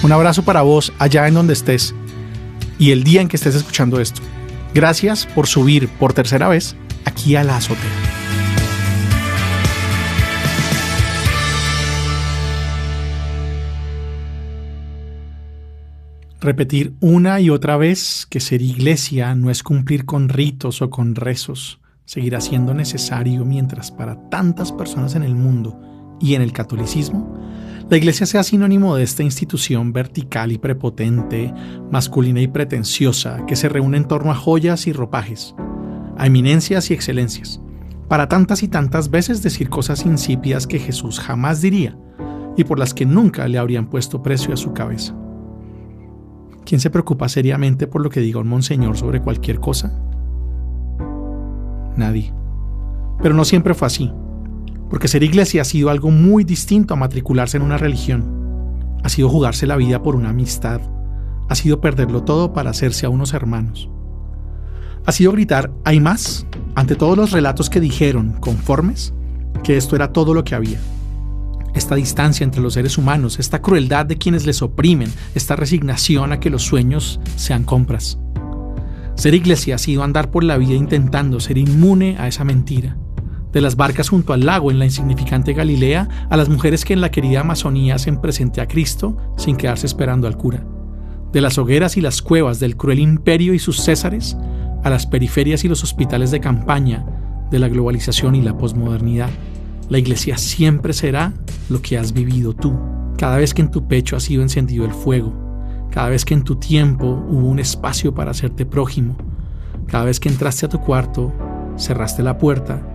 Un abrazo para vos allá en donde estés y el día en que estés escuchando esto. Gracias por subir por tercera vez aquí a la azotea. Repetir una y otra vez que ser iglesia no es cumplir con ritos o con rezos. Seguirá siendo necesario mientras para tantas personas en el mundo y en el catolicismo la iglesia sea sinónimo de esta institución vertical y prepotente, masculina y pretenciosa que se reúne en torno a joyas y ropajes, a eminencias y excelencias, para tantas y tantas veces decir cosas insípidas que Jesús jamás diría y por las que nunca le habrían puesto precio a su cabeza. ¿Quién se preocupa seriamente por lo que diga un monseñor sobre cualquier cosa? Nadie. Pero no siempre fue así. Porque ser iglesia ha sido algo muy distinto a matricularse en una religión. Ha sido jugarse la vida por una amistad. Ha sido perderlo todo para hacerse a unos hermanos. Ha sido gritar «hay más» ante todos los relatos que dijeron, conformes, que esto era todo lo que había. Esta distancia entre los seres humanos, esta crueldad de quienes les oprimen, esta resignación a que los sueños sean compras. Ser iglesia ha sido andar por la vida intentando ser inmune a esa mentira. De las barcas junto al lago en la insignificante Galilea a las mujeres que en la querida Amazonía hacen presente a Cristo sin quedarse esperando al cura. De las hogueras y las cuevas del cruel imperio y sus césares a las periferias y los hospitales de campaña de la globalización y la posmodernidad. La iglesia siempre será lo que has vivido tú. Cada vez que en tu pecho ha sido encendido el fuego, cada vez que en tu tiempo hubo un espacio para hacerte prójimo, cada vez que entraste a tu cuarto, cerraste la puerta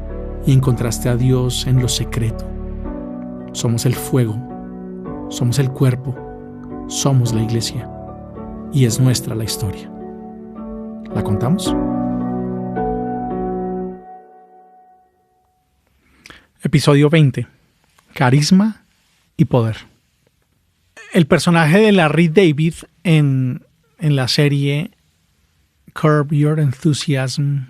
y encontraste a Dios en lo secreto. Somos el fuego, somos el cuerpo, somos la iglesia y es nuestra la historia. ¿La contamos? Episodio 20. Carisma y poder. El personaje de Larry David en la serie Curb Your Enthusiasm,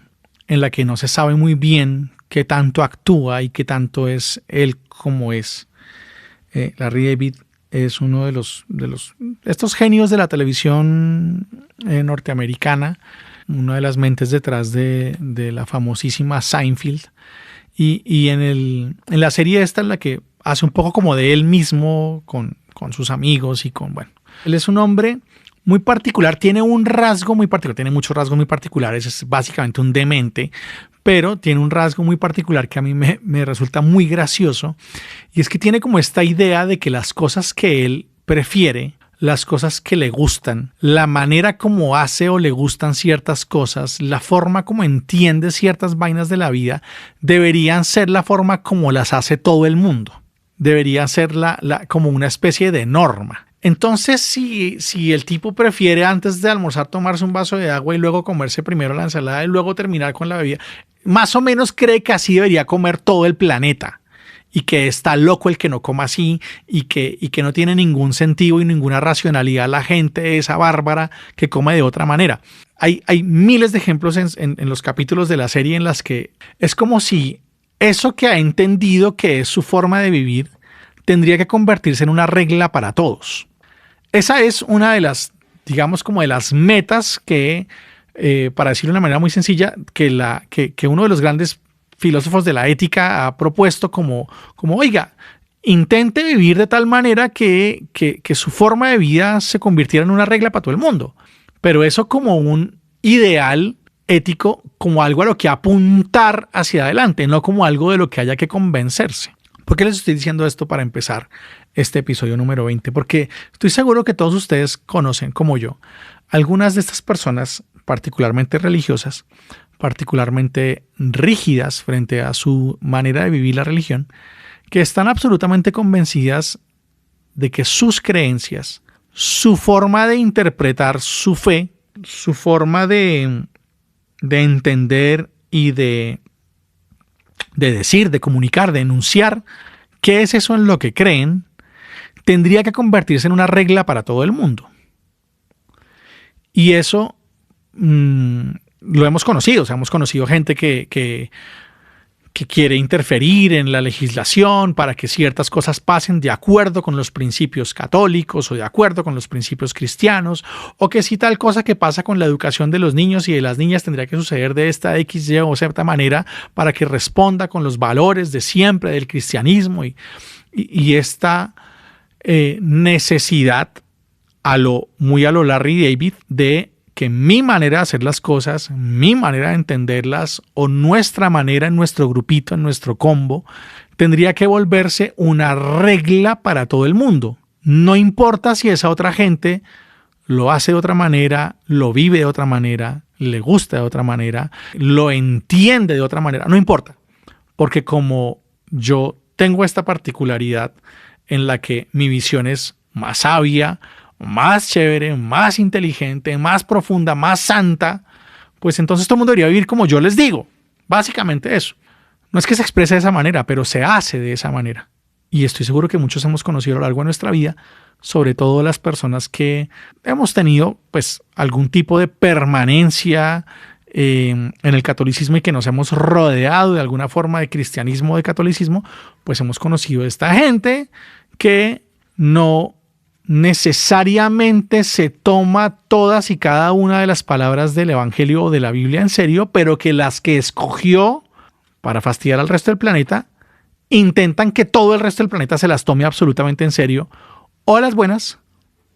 en la que no se sabe muy bien qué tanto actúa y qué tanto es él como es. Larry David es uno de estos genios de la televisión norteamericana, una de las mentes detrás de la famosísima Seinfeld. Y en la serie esta en la que hace un poco como de él mismo con sus amigos y él es un hombre muy particular, tiene un rasgo muy particular, tiene muchos rasgos muy particulares, es básicamente un demente, pero tiene un rasgo muy particular que a mí me resulta muy gracioso, y es que tiene como esta idea de que las cosas que él prefiere, las cosas que le gustan, la manera como hace o le gustan ciertas cosas, la forma como entiende ciertas vainas de la vida, deberían ser la forma como las hace todo el mundo. Debería ser como una especie de norma. Entonces, si el tipo prefiere antes de almorzar tomarse un vaso de agua y luego comerse primero la ensalada y luego terminar con la bebida, más o menos cree que así debería comer todo el planeta y que está loco el que no coma así y que no tiene ningún sentido y ninguna racionalidad la gente esa bárbara que come de otra manera. Hay miles de ejemplos en los capítulos de la serie en las que es como si eso que ha entendido que es su forma de vivir tendría que convertirse en una regla para todos. Esa es una de las, digamos, como de las metas que, para decirlo de una manera muy sencilla, que uno de los grandes filósofos de la ética ha propuesto como oiga, intente vivir de tal manera que su forma de vida se convirtiera en una regla para todo el mundo. Pero eso como un ideal ético, como algo a lo que apuntar hacia adelante, no como algo de lo que haya que convencerse. ¿Por qué les estoy diciendo esto para empezar este episodio número 20? Porque estoy seguro que todos ustedes conocen, como yo, algunas de estas personas particularmente religiosas, particularmente rígidas frente a su manera de vivir la religión, que están absolutamente convencidas de que sus creencias, su forma de interpretar su fe, su forma de entender y de decir, de comunicar, de enunciar qué es eso en lo que creen, tendría que convertirse en una regla para todo el mundo. Y eso lo hemos conocido. O sea, hemos conocido gente que que quiere interferir en la legislación para que ciertas cosas pasen de acuerdo con los principios católicos o de acuerdo con los principios cristianos, o que si tal cosa que pasa con la educación de los niños y de las niñas tendría que suceder de esta X, Y o Z manera para que responda con los valores de siempre del cristianismo y esta necesidad muy a lo Larry David de que mi manera de hacer las cosas, mi manera de entenderlas o nuestra manera en nuestro grupito, en nuestro combo, tendría que volverse una regla para todo el mundo. No importa si esa otra gente lo hace de otra manera, lo vive de otra manera, le gusta de otra manera, lo entiende de otra manera, no importa. Porque como yo tengo esta particularidad en la que mi visión es más sabia, más chévere, más inteligente, más profunda, más santa, pues entonces todo el mundo debería vivir como yo les digo. Básicamente eso. No es que se exprese de esa manera, pero se hace de esa manera. Y estoy seguro que muchos hemos conocido a lo largo de nuestra vida, sobre todo las personas que hemos tenido pues algún tipo de permanencia en el catolicismo y que nos hemos rodeado de alguna forma de cristianismo o de catolicismo, pues hemos conocido a esta gente que no necesariamente se toma todas y cada una de las palabras del Evangelio o de la Biblia en serio, pero que las que escogió para fastidiar al resto del planeta, intentan que todo el resto del planeta se las tome absolutamente en serio, o a las buenas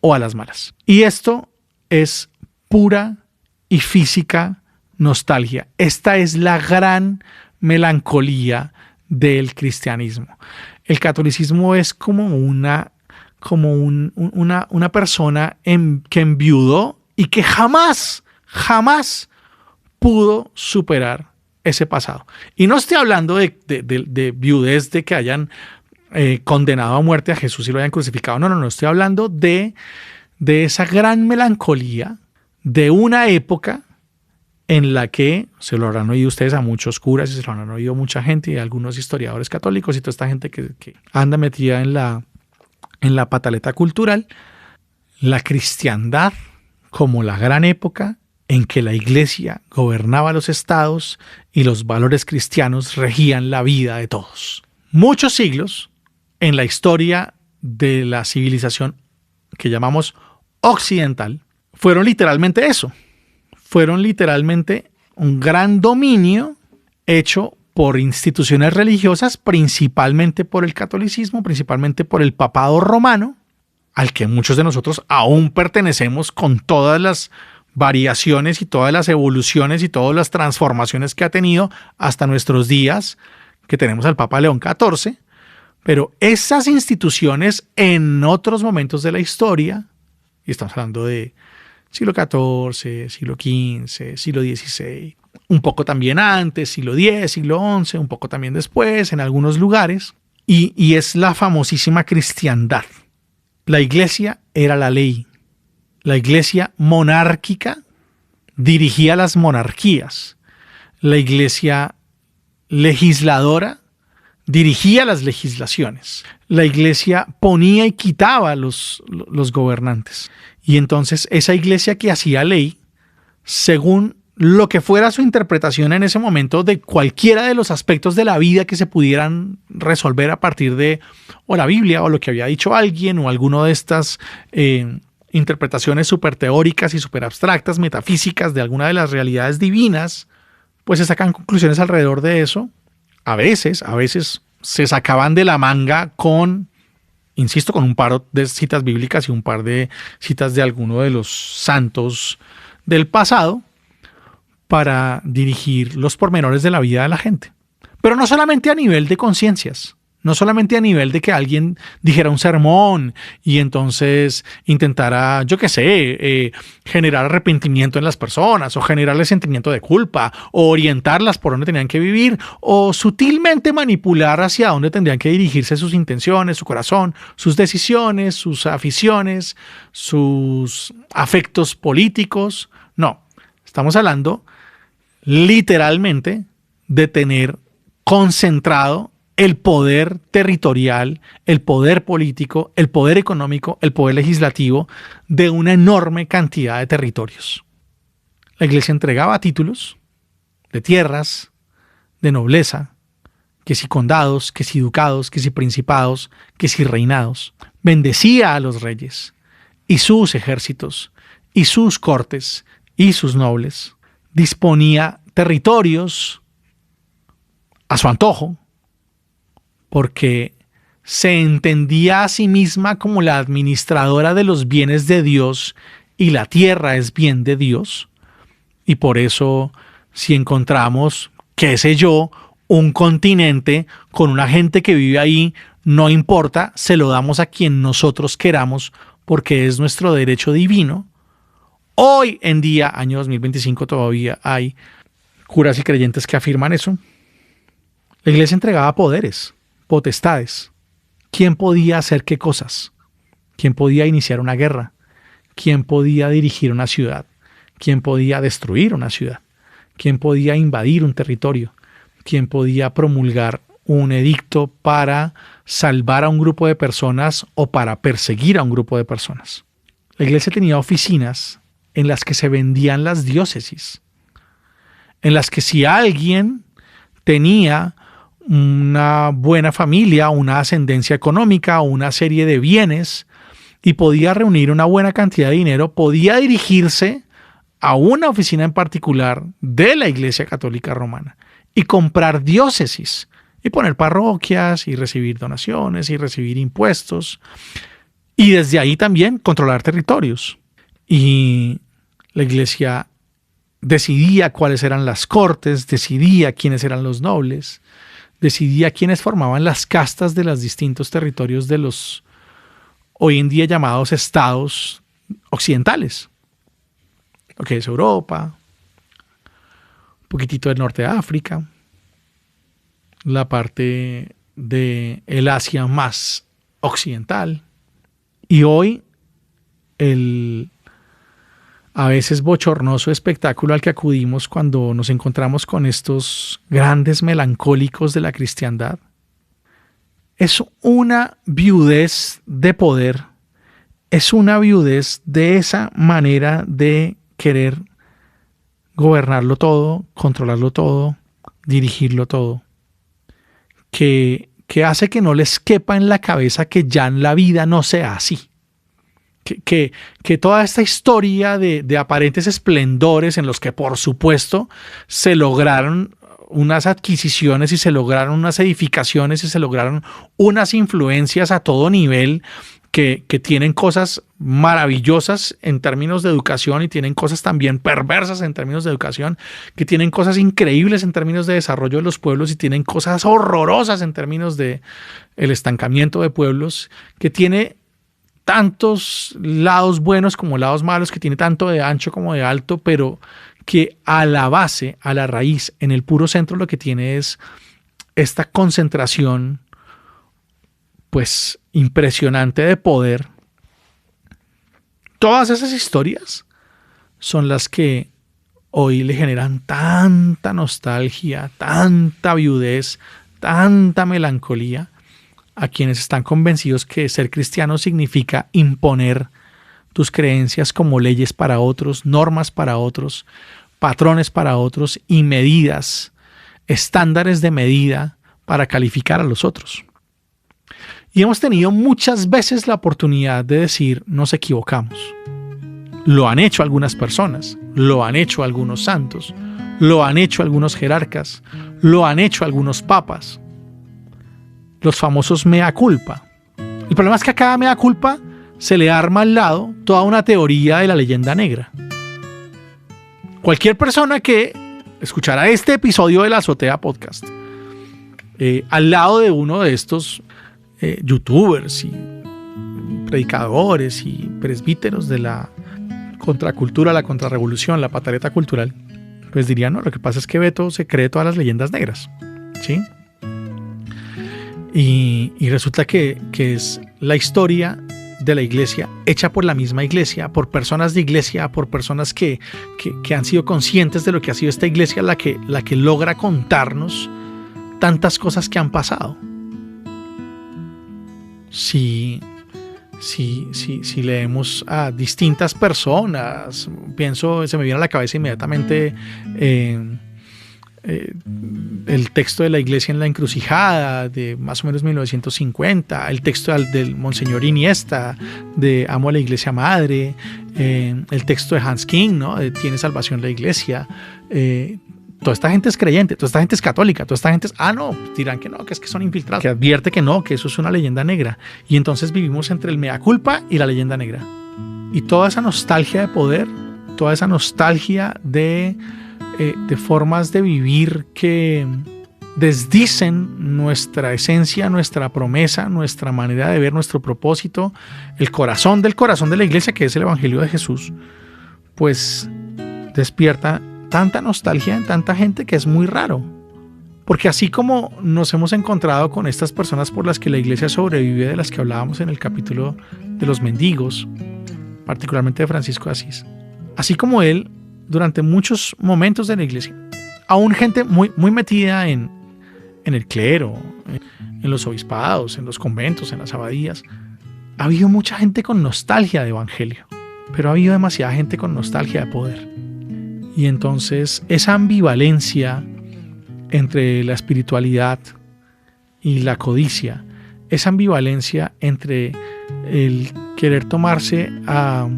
o a las malas. Y esto es pura y física nostalgia. Esta es la gran melancolía del cristianismo. El catolicismo es como una persona que enviudó y que jamás pudo superar ese pasado. Y no estoy hablando de viudez, de que hayan condenado a muerte a Jesús y lo hayan crucificado. No. Estoy hablando de esa gran melancolía de una época en la que se lo habrán oído ustedes a muchos curas y se lo habrán oído mucha gente y algunos historiadores católicos y toda esta gente que anda metida en la pataleta cultural, la cristiandad como la gran época en que la iglesia gobernaba los estados y los valores cristianos regían la vida de todos. Muchos siglos en la historia de la civilización que llamamos occidental fueron literalmente eso. Fueron literalmente un gran dominio hecho por instituciones religiosas, principalmente por el catolicismo, principalmente por el papado romano, al que muchos de nosotros aún pertenecemos con todas las variaciones y todas las evoluciones y todas las transformaciones que ha tenido hasta nuestros días, que tenemos al Papa León XIV. Pero esas instituciones en otros momentos de la historia, y estamos hablando de siglo XIV, siglo XV, siglo XVI, un poco también antes, siglo X, siglo XI, un poco también después, en algunos lugares, y es la famosísima cristiandad. La iglesia era la ley. La iglesia monárquica dirigía las monarquías. La iglesia legisladora dirigía las legislaciones. La iglesia ponía y quitaba a los gobernantes. Y entonces esa iglesia que hacía ley, según lo que fuera su interpretación en ese momento de cualquiera de los aspectos de la vida que se pudieran resolver a partir de o la Biblia o lo que había dicho alguien o alguno de estas interpretaciones súper teóricas y súper abstractas, metafísicas de alguna de las realidades divinas, pues se sacan conclusiones alrededor de eso. A veces se sacaban de la manga con un par de citas bíblicas y un par de citas de alguno de los santos del pasado para dirigir los pormenores de la vida de la gente. Pero no solamente a nivel de conciencias, no solamente a nivel de que alguien dijera un sermón y entonces intentara, generar arrepentimiento en las personas o generarle sentimiento de culpa o orientarlas por dónde tenían que vivir o sutilmente manipular hacia dónde tendrían que dirigirse sus intenciones, su corazón, sus decisiones, sus aficiones, sus afectos políticos. No, estamos hablando literalmente de tener concentrado el poder territorial, el poder político, el poder económico, el poder legislativo de una enorme cantidad de territorios. La iglesia entregaba títulos de tierras, de nobleza, que si condados, que si ducados, que si principados, que si reinados. Bendecía a los reyes y sus ejércitos y sus cortes y sus nobles. Disponía territorios a su antojo, porque se entendía a sí misma como la administradora de los bienes de Dios y la tierra es bien de Dios. Y por eso, si encontramos, qué sé yo, un continente con una gente que vive ahí, no importa, se lo damos a quien nosotros queramos porque es nuestro derecho divino. Hoy en día, año 2025, todavía hay curas y creyentes que afirman eso. La iglesia entregaba poderes, potestades. ¿Quién podía hacer qué cosas? ¿Quién podía iniciar una guerra? ¿Quién podía dirigir una ciudad? ¿Quién podía destruir una ciudad? ¿Quién podía invadir un territorio? ¿Quién podía promulgar un edicto para salvar a un grupo de personas o para perseguir a un grupo de personas? La iglesia tenía oficinas en las que se vendían las diócesis, en las que si alguien tenía una buena familia, una ascendencia económica, una serie de bienes y podía reunir una buena cantidad de dinero, podía dirigirse a una oficina en particular de la Iglesia Católica Romana y comprar diócesis y poner parroquias y recibir donaciones y recibir impuestos y desde ahí también controlar territorios. Y la Iglesia decidía cuáles eran las cortes, decidía quiénes eran los nobles, decidía quiénes formaban las castas de los distintos territorios de los hoy en día llamados estados occidentales, lo que es Europa, un poquitito del norte de África, la parte del Asia más occidental, y hoy el a veces bochornoso espectáculo al que acudimos cuando nos encontramos con estos grandes melancólicos de la cristiandad es una viudez de poder, es una viudez de esa manera de querer gobernarlo todo, controlarlo todo, dirigirlo todo, que hace que no les quepa en la cabeza que ya en la vida no sea así. Que toda esta historia de aparentes esplendores en los que por supuesto se lograron unas adquisiciones y se lograron unas edificaciones y se lograron unas influencias a todo nivel que tienen cosas maravillosas en términos de educación y tienen cosas también perversas en términos de educación, que tienen cosas increíbles en términos de desarrollo de los pueblos y tienen cosas horrorosas en términos de el estancamiento de pueblos, que tiene tantos lados buenos como lados malos, que tiene tanto de ancho como de alto, pero que a la base, a la raíz, en el puro centro lo que tiene es esta concentración pues impresionante de poder. Todas esas historias son las que hoy le generan tanta nostalgia, tanta viudez, tanta melancolía a quienes están convencidos que ser cristiano significa imponer tus creencias como leyes para otros, normas para otros, patrones para otros y medidas, estándares de medida para calificar a los otros. Y hemos tenido muchas veces la oportunidad de decir, nos equivocamos. Lo han hecho algunas personas, lo han hecho algunos santos, lo han hecho algunos jerarcas, lo han hecho algunos papas. Los famosos mea culpa. El problema es que a cada mea culpa se le arma al lado toda una teoría de la leyenda negra. Cualquier persona que escuchara este episodio de La Azotea Podcast, al lado de uno de estos youtubers y predicadores y presbíteros de la contracultura, la contrarrevolución, la pataleta cultural, pues diría, no, lo que pasa es que Beto se cree todas las leyendas negras, ¿sí? Y resulta que es la historia de la iglesia, hecha por la misma iglesia, por personas de iglesia, por personas que han sido conscientes de lo que ha sido esta iglesia, la que logra contarnos tantas cosas que han pasado. Si leemos a distintas personas, se me viene a la cabeza inmediatamente el texto de la iglesia en la encrucijada de más o menos 1950, el texto del Monseñor Iniesta de Amo a la Iglesia Madre, el texto de Hans King, ¿no? De Tiene salvación la iglesia. Toda esta gente es creyente, toda esta gente es católica, toda esta gente es, no, dirán que no, que es que son infiltrados, que advierte que no, que eso es una leyenda negra. Y entonces vivimos entre el mea culpa y la leyenda negra. Y toda esa nostalgia de poder, toda esa nostalgia de formas de vivir que desdicen nuestra esencia, nuestra promesa, nuestra manera de ver, nuestro propósito, el corazón del corazón de la iglesia, que es el Evangelio de Jesús, pues despierta tanta nostalgia en tanta gente que es muy raro. Porque así como nos hemos encontrado con estas personas por las que la iglesia sobrevive, de las que hablábamos en el capítulo de los mendigos, particularmente de Francisco de Asís, así como él, durante muchos momentos de la iglesia, aún gente muy, muy metida en el clero, en los obispados, en los conventos, en las abadías, ha habido mucha gente con nostalgia de evangelio, pero ha habido demasiada gente con nostalgia de poder. Y entonces esa ambivalencia entre la espiritualidad y la codicia, esa ambivalencia entre el querer tomarse a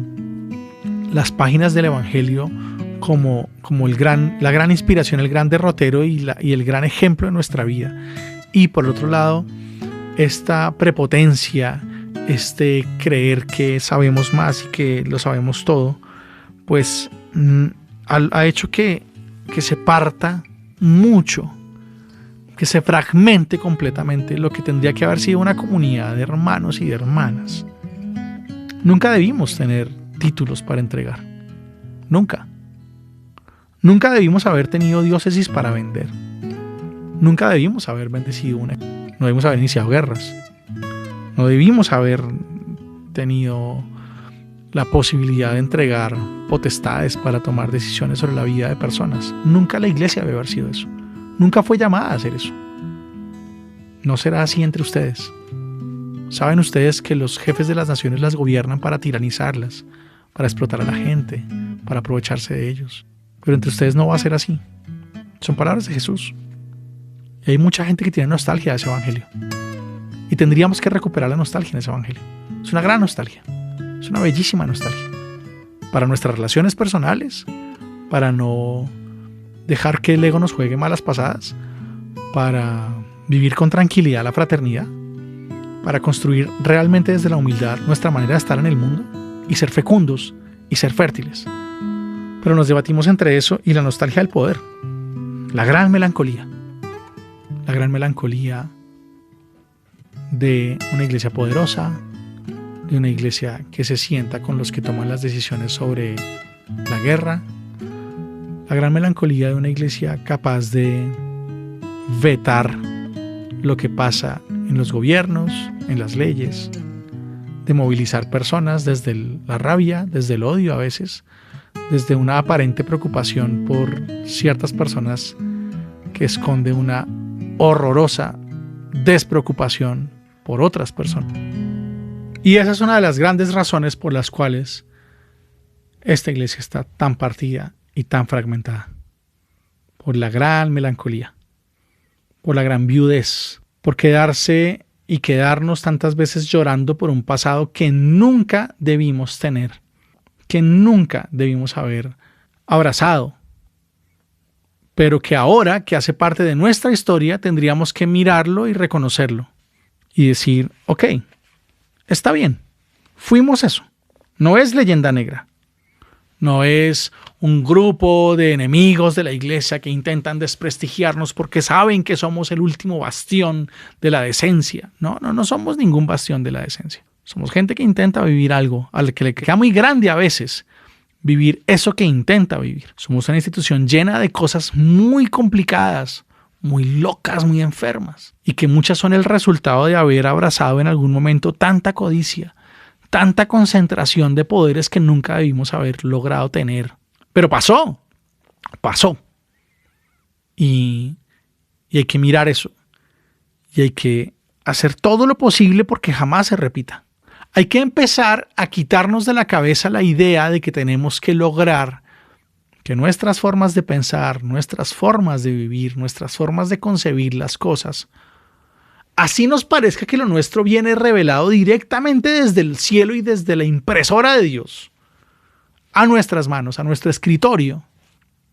las páginas del evangelio como la gran inspiración, el gran derrotero y el gran ejemplo de nuestra vida, y por el otro lado esta prepotencia, este creer que sabemos más y que lo sabemos todo, pues ha hecho que se parta mucho, que se fragmente completamente lo que tendría que haber sido una comunidad de hermanos y de hermanas. Nunca debimos tener títulos para entregar, nunca debimos haber tenido diócesis para vender, nunca debimos haber bendecido no debimos haber iniciado guerras, no debimos haber tenido la posibilidad de entregar potestades para tomar decisiones sobre la vida de personas. Nunca la iglesia debe haber sido eso, nunca fue llamada a hacer eso. No será así entre ustedes. Saben ustedes que los jefes de las naciones las gobiernan para tiranizarlas, para explotar a la gente, para aprovecharse de ellos. Pero entre ustedes no va a ser así. Son palabras de Jesús. Y hay mucha gente que tiene nostalgia de ese evangelio. Y tendríamos que recuperar la nostalgia en ese evangelio. Es una gran nostalgia. Es una bellísima nostalgia. Para nuestras relaciones personales, para no dejar que el ego nos juegue malas pasadas, para vivir con tranquilidad la fraternidad, para construir realmente desde la humildad nuestra manera de estar en el mundo y ser fecundos y ser fértiles. Pero nos debatimos entre eso y la nostalgia del poder, la gran melancolía de una iglesia poderosa, de una iglesia que se sienta con los que toman las decisiones sobre la guerra, la gran melancolía de una iglesia capaz de vetar lo que pasa en los gobiernos, en las leyes, de movilizar personas desde la rabia, desde el odio a veces, desde una aparente preocupación por ciertas personas que esconde una horrorosa despreocupación por otras personas. Y esa es una de las grandes razones por las cuales esta iglesia está tan partida y tan fragmentada. Por la gran melancolía, por la gran viudez, por quedarse y quedarnos tantas veces llorando por un pasado que nunca debimos tener, que nunca debimos haber abrazado, pero que ahora, que hace parte de nuestra historia, tendríamos que mirarlo y reconocerlo y decir, ok, está bien, fuimos eso, no es leyenda negra, no es un grupo de enemigos de la iglesia que intentan desprestigiarnos porque saben que somos el último bastión de la decencia. No somos ningún bastión de la decencia. Somos gente que intenta vivir algo, al que le queda muy grande a veces vivir eso que intenta vivir. Somos una institución llena de cosas muy complicadas, muy locas, muy enfermas, y que muchas son el resultado de haber abrazado en algún momento tanta codicia, tanta concentración de poderes que nunca debimos haber logrado tener. Pero pasó. Y hay que mirar eso. Y hay que hacer todo lo posible porque jamás se repita. Hay que empezar a quitarnos de la cabeza la idea de que tenemos que lograr que nuestras formas de pensar, nuestras formas de vivir, nuestras formas de concebir las cosas, así nos parezca que lo nuestro viene revelado directamente desde el cielo y desde la impresora de Dios a nuestras manos, a nuestro escritorio,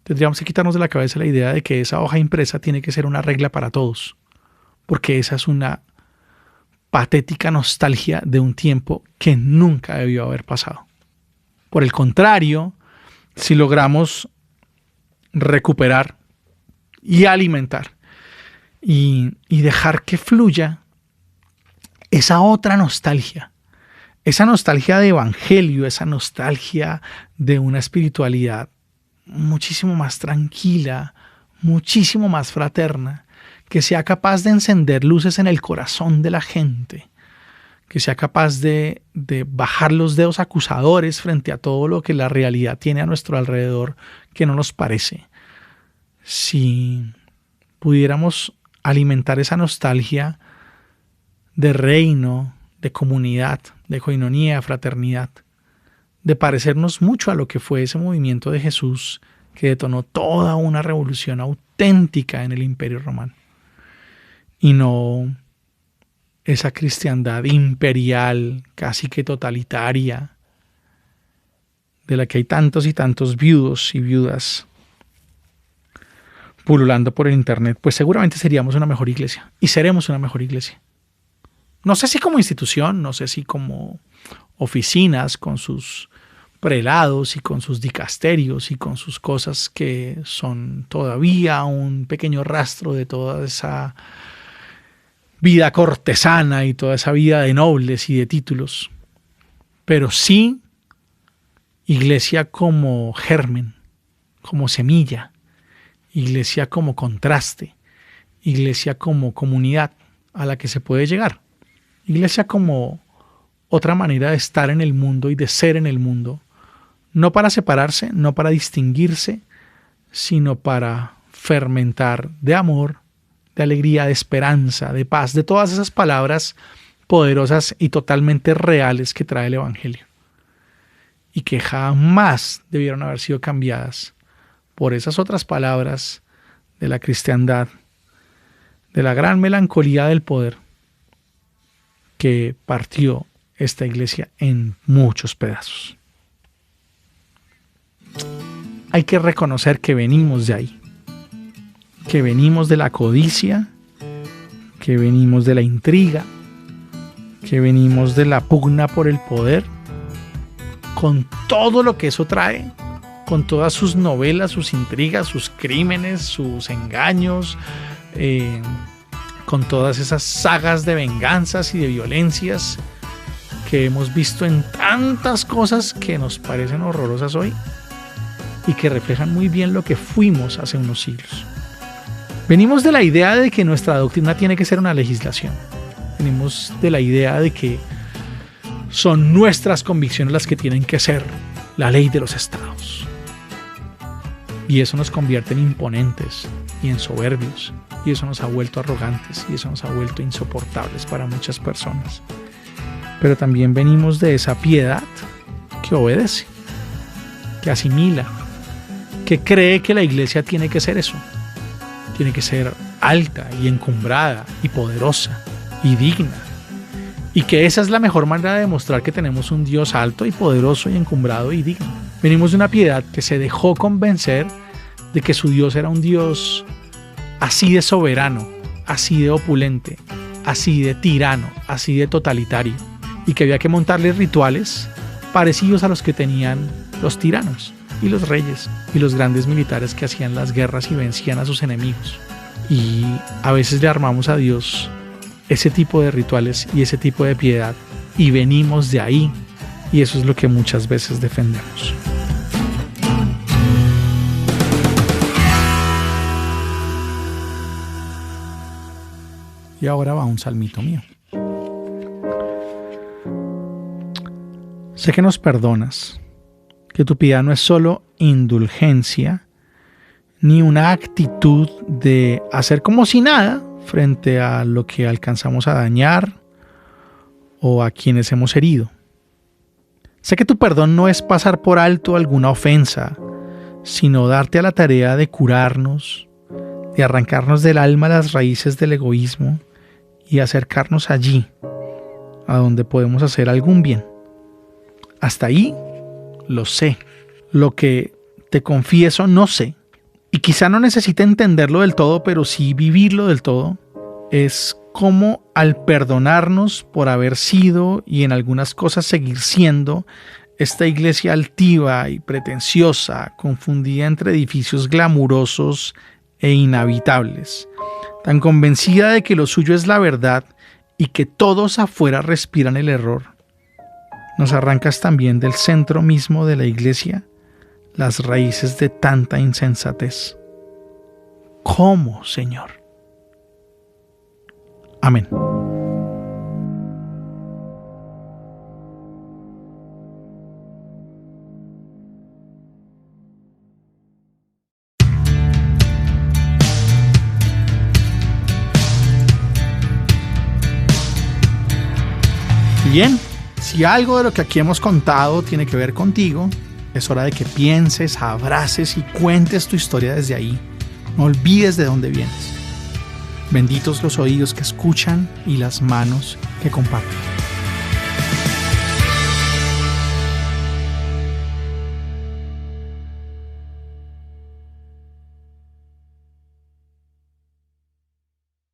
tendríamos que quitarnos de la cabeza la idea de que esa hoja impresa tiene que ser una regla para todos, porque esa es una patética nostalgia de un tiempo que nunca debió haber pasado. Por el contrario, si logramos recuperar y alimentar y dejar que fluya esa otra nostalgia, esa nostalgia de evangelio, esa nostalgia de una espiritualidad muchísimo más tranquila, muchísimo más fraterna, que sea capaz de encender luces en el corazón de la gente, que sea capaz de bajar los dedos acusadores frente a todo lo que la realidad tiene a nuestro alrededor que no nos parece. Si pudiéramos alimentar esa nostalgia de reino, de comunidad, de coinonía, de fraternidad, de parecernos mucho a lo que fue ese movimiento de Jesús que detonó toda una revolución auténtica en el Imperio Romano. Y no esa cristiandad imperial, casi que totalitaria, de la que hay tantos y tantos viudos y viudas pululando por el internet, pues seguramente seríamos una mejor iglesia y seremos una mejor iglesia. No sé si como institución, no sé si como oficinas con sus prelados y con sus dicasterios y con sus cosas que son todavía un pequeño rastro de toda esa vida cortesana y toda esa vida de nobles y de títulos, pero sí iglesia como germen, como semilla, iglesia como contraste, iglesia como comunidad a la que se puede llegar, iglesia como otra manera de estar en el mundo y de ser en el mundo, no para separarse, no para distinguirse, sino para fermentar de amor, de alegría, de esperanza, de paz, de todas esas palabras poderosas y totalmente reales que trae el Evangelio y que jamás debieron haber sido cambiadas por esas otras palabras de la cristiandad, de la gran melancolía del poder que partió esta iglesia en muchos pedazos. Hay que reconocer que venimos de ahí, que venimos de la codicia, que venimos de la intriga, que venimos de la pugna por el poder, con todo lo que eso trae, con todas sus novelas, sus intrigas, sus crímenes, sus engaños, con todas esas sagas de venganzas y de violencias que hemos visto en tantas cosas que nos parecen horrorosas hoy y que reflejan muy bien lo que fuimos hace unos siglos. Venimos de la idea de que nuestra doctrina tiene que ser una legislación. Venimos de la idea de que son nuestras convicciones las que tienen que ser la ley de los estados. Y eso nos convierte en imponentes y en soberbios. Y eso nos ha vuelto arrogantes y eso nos ha vuelto insoportables para muchas personas. Pero también venimos de esa piedad que obedece, que asimila, que cree que la iglesia tiene que ser eso. Tiene que ser alta y encumbrada y poderosa y digna. Y que esa es la mejor manera de demostrar que tenemos un Dios alto y poderoso y encumbrado y digno. Venimos de una piedad que se dejó convencer de que su Dios era un Dios así de soberano, así de opulente, así de tirano, así de totalitario. Y que había que montarle rituales parecidos a los que tenían los tiranos y los reyes y los grandes militares que hacían las guerras y vencían a sus enemigos. Y a veces le armamos a Dios ese tipo de rituales y ese tipo de piedad y venimos de ahí, y eso es lo que muchas veces defendemos. Y ahora va un salmito mío. Sé que nos perdonas, que tu piedad no es solo indulgencia, ni una actitud de hacer como si nada frente a lo que alcanzamos a dañar o a quienes hemos herido. Sé que tu perdón no es pasar por alto alguna ofensa, sino darte a la tarea de curarnos, de arrancarnos del alma las raíces del egoísmo y acercarnos allí, a donde podemos hacer algún bien. Hasta ahí lo sé. Lo que te confieso no sé, y quizá no necesite entenderlo del todo, pero sí vivirlo del todo, es cómo al perdonarnos por haber sido y en algunas cosas seguir siendo esta iglesia altiva y pretenciosa, confundida entre edificios glamurosos e inhabitables, tan convencida de que lo suyo es la verdad y que todos afuera respiran el error, nos arrancas también del centro mismo de la iglesia las raíces de tanta insensatez. ¿Cómo, Señor? Amén. Bien, si algo de lo que aquí hemos contado tiene que ver contigo, es hora de que pienses, abraces y cuentes tu historia desde ahí. No olvides de dónde vienes. Benditos los oídos que escuchan y las manos que comparten.